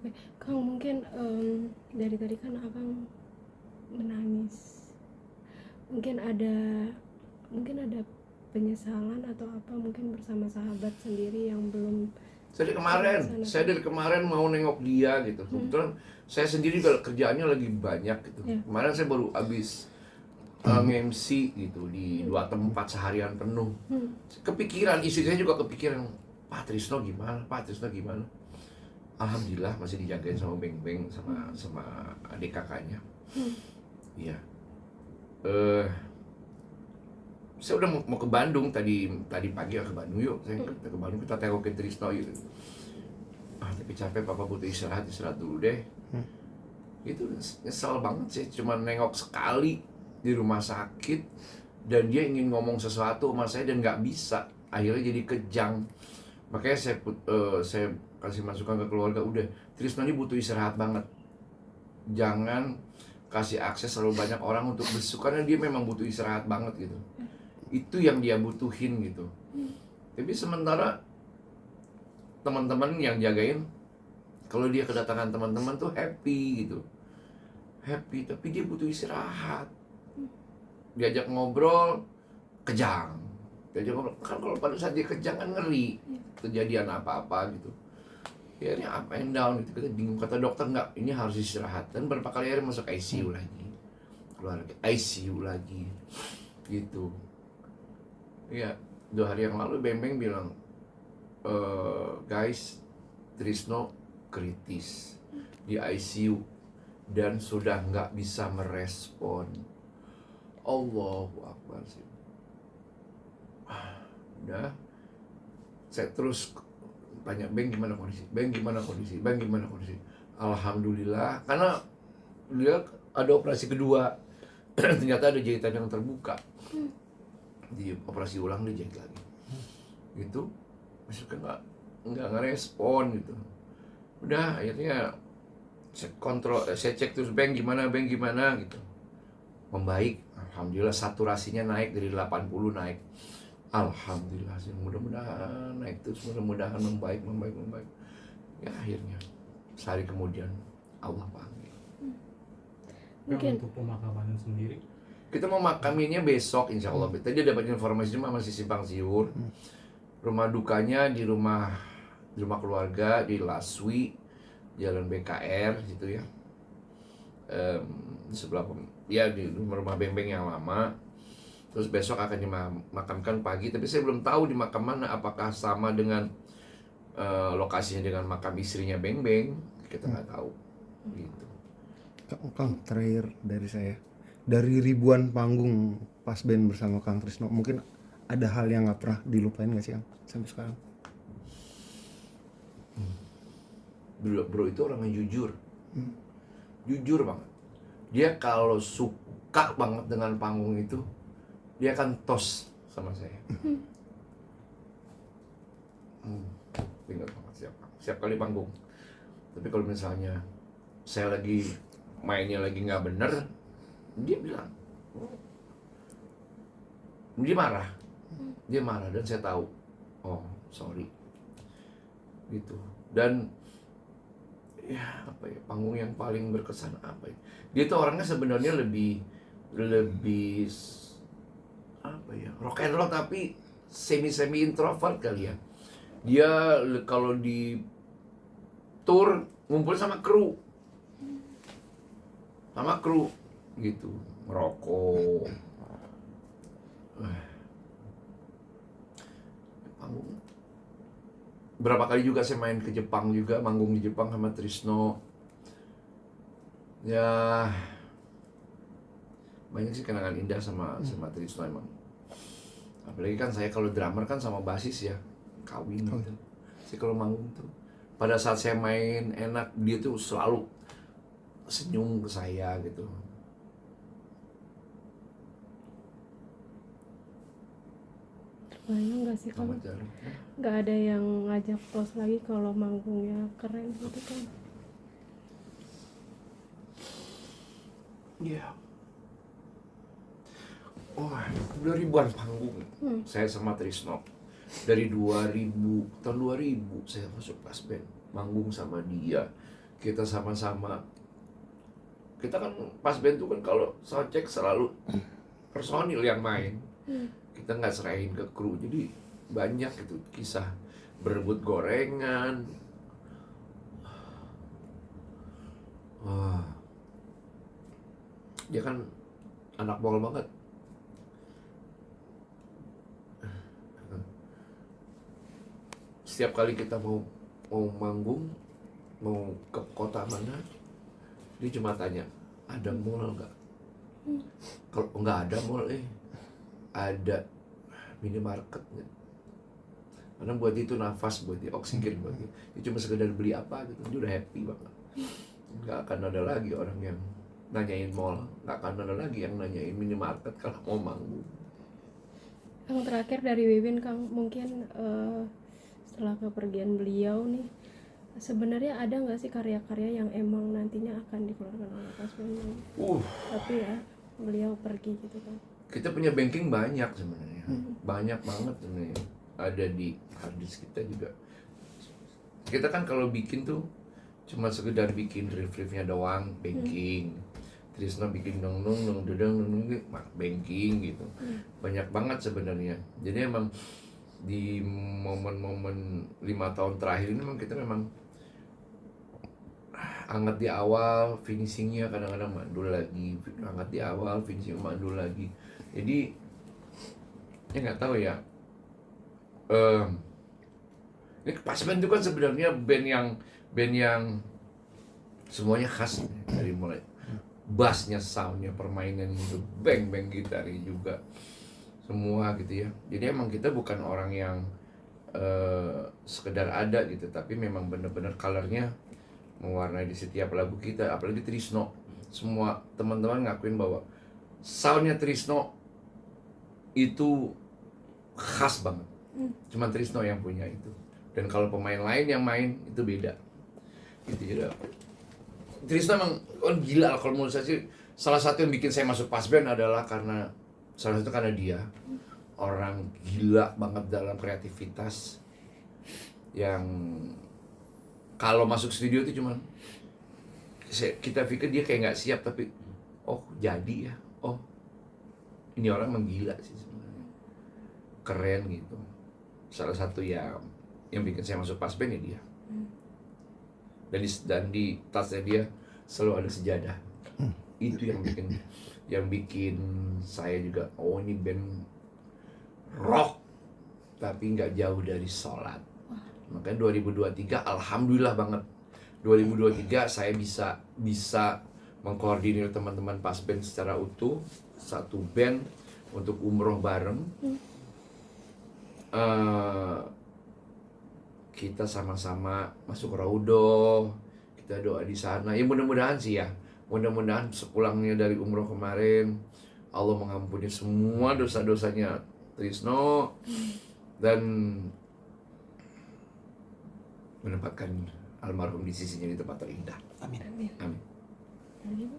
Oke, Kang, mungkin dari tadi kan Akang menangis. Mungkin ada penyesalan atau apa mungkin bersama sahabat sendiri yang belum Saya terlaksana. dari kemarin mau nengok dia gitu. Kebetulan saya sendiri kalau kerjaannya lagi banyak gitu. Ya. Kemarin saya baru habis nge-MC gitu di 2 tempat seharian penuh. Kepikiran, istri saya juga kepikiran, Pak Trisno gimana? Pak Trisno gimana? Alhamdulillah masih dijagain sama Beng-Beng sama adik kakaknya. Iya. Saya udah mau ke Bandung tadi pagi ke Bandung yuk. Kita ke Bandung, kita tengokin Trisno yuk. Tapi capek, papa butuh istirahat dulu deh. Itu nyesel banget sih, cuma nengok sekali di rumah sakit dan dia ingin ngomong sesuatu sama saya dan nggak bisa, akhirnya jadi kejang. Makanya saya kasih masukan ke keluarga, udah Trisno ini butuh istirahat banget, jangan kasih akses terlalu banyak orang untuk besuk, karena dia memang butuh istirahat banget gitu. Itu yang dia butuhin gitu. Tapi sementara teman-teman yang jagain, kalau dia kedatangan teman-teman tuh happy gitu, happy, tapi dia butuh istirahat. Diajak ngobrol kejang, kan kalau pada saat dia kejang kan ngeri kejadian apa-apa gitu. Ya ini up and down gitu, kita bingung. Kata dokter enggak, ini harus istirahat. Dan berapa kali akhirnya masuk ICU lagi, keluar lagi ICU lagi gitu. Ya 2 hari yang lalu Beng-Beng bilang, guys, Trisno kritis di ICU dan sudah nggak bisa merespon. Allahu Akbar sih. Udah, saya terus tanya, Beng gimana kondisi? Beng gimana kondisi? Beng gimana kondisi? Alhamdulillah, karena dia ada operasi kedua. Ternyata ada jahitan yang terbuka. Di operasi ulang dia jahit lagi. Gitu, maksudnya nggak ngerespon gitu. Udah akhirnya saya cek terus, Beng gimana gitu. Membaik, alhamdulillah, saturasinya naik dari 80 naik. Alhamdulillah sih, mudah-mudahan naik terus, mudah-mudahan membaik. Ya akhirnya sehari kemudian Allah panggil. Mungkin untuk pemakaman sendiri Kita mau makaminnya besok insya Allah. Tadi dapat informasi cuma masih simpang siur. Rumah dukanya di rumah keluarga di Laswi, Jalan BKR gitu ya. Sebelah ya di rumah Beng-Beng yang lama. Terus besok akan dimakamkan pagi, tapi saya belum tahu di makam mana, apakah sama dengan lokasinya dengan makam istrinya Beng-Beng, kita nggak tahu gitu. Kang, terakhir dari saya, dari ribuan panggung pas band bersama Kang Trisno, mungkin ada hal yang nggak pernah dilupain nggak sih Kang sampai sekarang? Bro itu orang yang jujur banget. Dia kalau suka banget dengan panggung itu, dia akan tos sama saya. Ingat banget siap kali panggung. Tapi kalau misalnya saya lagi mainnya lagi nggak bener, dia bilang, dia marah dan saya tahu, oh sorry gitu. Dan ya apa ya, panggung yang paling berkesan apa ya, dia tuh orangnya sebenarnya lebih apa ya, rock and roll tapi semi introvert kali ya. Dia kalau di tour ngumpul sama kru gitu, ngerokok. Panggung berapa kali juga saya main ke Jepang juga, manggung di Jepang sama Trisno. Ya banyak sih kenangan indah sama Trisno emang. Apalagi kan saya kalau drummer kan sama basis ya, kawin gitu. Saya kalau manggung tuh, pada saat saya main enak, dia tuh selalu senyum ke saya gitu. bayang nggak sih kalau nggak ada yang ngajak tos lagi kalau manggungnya keren gitu kan? Iya. Wah, udah ribuan panggung. Saya sama Trisno dari tahun 2000 saya masuk pas band, manggung sama dia kita sama-sama, kita kan pas band tuh kan kalau soundcheck selalu personil yang main, kita nggak serahin ke kru, jadi banyak itu kisah berebut gorengan. Wah, dia kan anak mall banget. Setiap kali kita mau manggung, mau ke kota mana, dia cuma tanya, ada mall nggak? Kalau nggak ada mall, ada minimarket nggak? Karena buat itu nafas, buat dia oksigen, buat dia. Dia cuma sekedar beli apa gitu, dia udah happy banget. Nggak akan ada lagi orang yang nanyain mall, nggak akan ada lagi yang nanyain minimarket kalau mau manggung. Kang, terakhir dari Wiwin, Kang, mungkin setelah kepergian beliau nih, sebenarnya ada nggak sih karya-karya yang emang nantinya akan dikeluarkan oleh Pas Ben? Tapi ya beliau pergi gitu kan. Kita punya banking banyak sebenarnya, banyak banget sebenarnya ada di harddisk kita juga. Kita kan kalau bikin tuh cuma sekedar bikin riff-riffnya doang, banking. Trisno bikin dong banking gitu. Banyak banget sebenarnya. Jadi emang di momen-momen 5 tahun terakhir ini memang kita memang anget di awal, finishingnya kadang-kadang mandul lagi, anget di awal, finishing mandul lagi. Jadi ya nggak tahu ya. Ini Pas Ben itu kan sebenarnya band yang semuanya khas dari mulai bassnya, soundnya, permainan itu, bang gitarnya juga semua gitu ya. Jadi emang kita bukan orang yang sekedar ada gitu, tapi memang benar-benar colornya mewarnai di setiap lagu kita. Apalagi Trisno, semua teman-teman ngakuin bahwa soundnya Trisno itu khas banget. Cuman Trisno yang punya itu. Dan kalau pemain lain yang main itu beda. Gitu ya. Trisno emang gila kalau menurut saya sih. Salah satu yang bikin saya masuk Pas Ben adalah karena dia orang gila banget dalam kreativitas, yang kalau masuk studio itu cuman kita pikir dia kayak nggak siap, tapi oh jadi ya, oh ini orang menggila sih sebenarnya, keren gitu. Salah satu yang bikin saya masuk Pas Ben ya dia. Dan di tasnya dia selalu ada sejadah. Itu yang bikin saya juga, oh ini band rock tapi nggak jauh dari sholat. Makanya 2023 alhamdulillah banget, 2023 saya bisa mengkoordinir teman-teman Pas Ben secara utuh, satu band untuk umroh bareng. Kita sama-sama masuk Raudoh, kita doa di sana. Ya mudah-mudahan sih ya, mudah-mudahan sepulangnya dari umroh kemarin Allah mengampuni semua dosa-dosanya Trisno dan menempatkan almarhum di sisinya di tempat terindah. Amin. Amin. Amin. Amin.